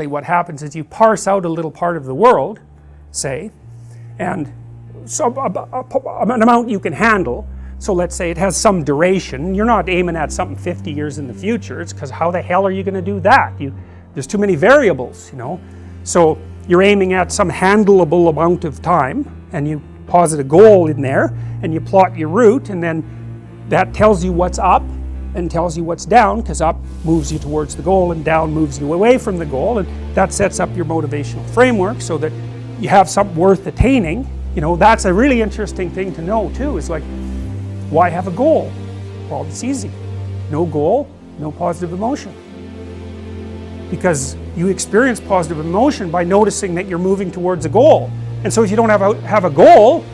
What happens is you parse out a little part of the world, say, and so an amount you can handle. So let's say it has some duration. You're not aiming at something 50 years in the future. It's because how the hell are you going to do that? There's too many variables, you know. So you're aiming at some handleable amount of time, and you posit a goal in there, and you plot your route, and then that tells you what's up and tells you what's down, because up moves you towards the goal and down moves you away from the goal, and that sets up your motivational framework so that you have something worth attaining. You know, that's a really interesting thing to know too, is like, why have a goal? Well, it's easy. No goal, no positive emotion. Because you experience positive emotion by noticing that you're moving towards a goal. And so if you don't have a goal,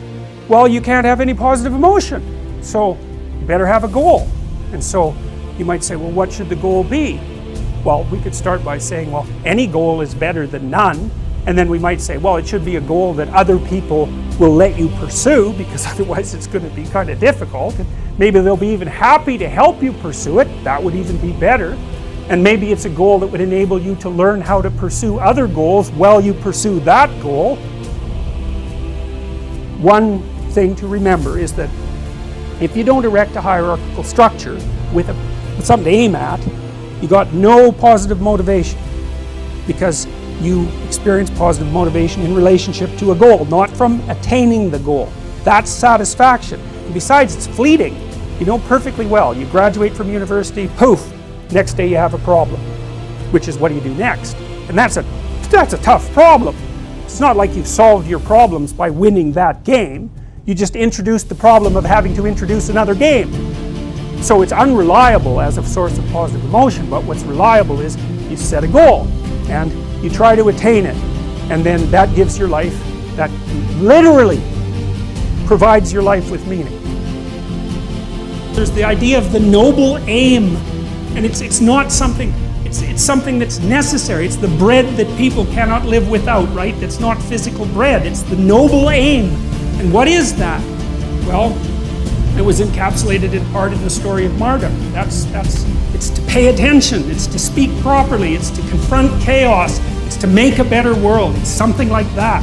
well, you can't have any positive emotion. So you better have a goal. And so you might say, well, what should the goal be? Well, we could start by saying, well, any goal is better than none. And then we might say, well, it should be a goal that other people will let you pursue, because otherwise it's going to be kind of difficult. And maybe they'll be even happy to help you pursue it. That would even be better. And maybe it's a goal that would enable you to learn how to pursue other goals while you pursue that goal. One thing to remember is that if you don't erect a hierarchical structure with something to aim at, you got no positive motivation, because you experience positive motivation in relationship to a goal, not from attaining the goal. That's satisfaction. And besides, it's fleeting. You know perfectly well. You graduate from university, poof, next day you have a problem, which is what do you do next? And that's a tough problem. It's not like you've solved your problems by winning that game. You just introduced the problem of having to introduce another game. So it's unreliable as a source of positive emotion, but what's reliable is you set a goal and you try to attain it, and then that gives your life, that literally provides your life with meaning. There's the idea of the noble aim, and it's not something, it's something that's necessary. It's the bread that people cannot live without, right? It's not physical bread, it's the noble aim. And what is that? Well, it was encapsulated in part in the story of Marduk. It's to pay attention, it's to speak properly, it's to confront chaos, it's to make a better world. It's something like that.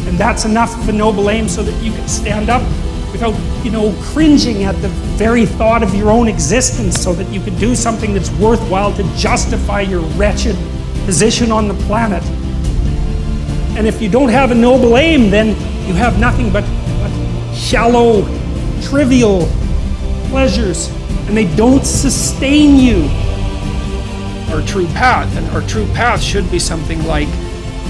And that's enough of a noble aim so that you can stand up without, you know, cringing at the very thought of your own existence, so that you can do something that's worthwhile to justify your wretched position on the planet. And if you don't have a noble aim, then you have nothing but shallow, trivial pleasures, and they don't sustain you. Our true path, and our true path should be something like,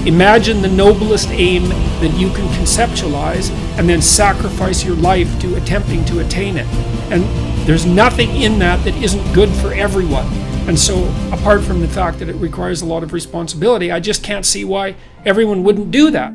imagine the noblest aim that you can conceptualize, and then sacrifice your life to attempting to attain it. And there's nothing in that that isn't good for everyone. And so, apart from the fact that it requires a lot of responsibility, I just can't see why everyone wouldn't do that.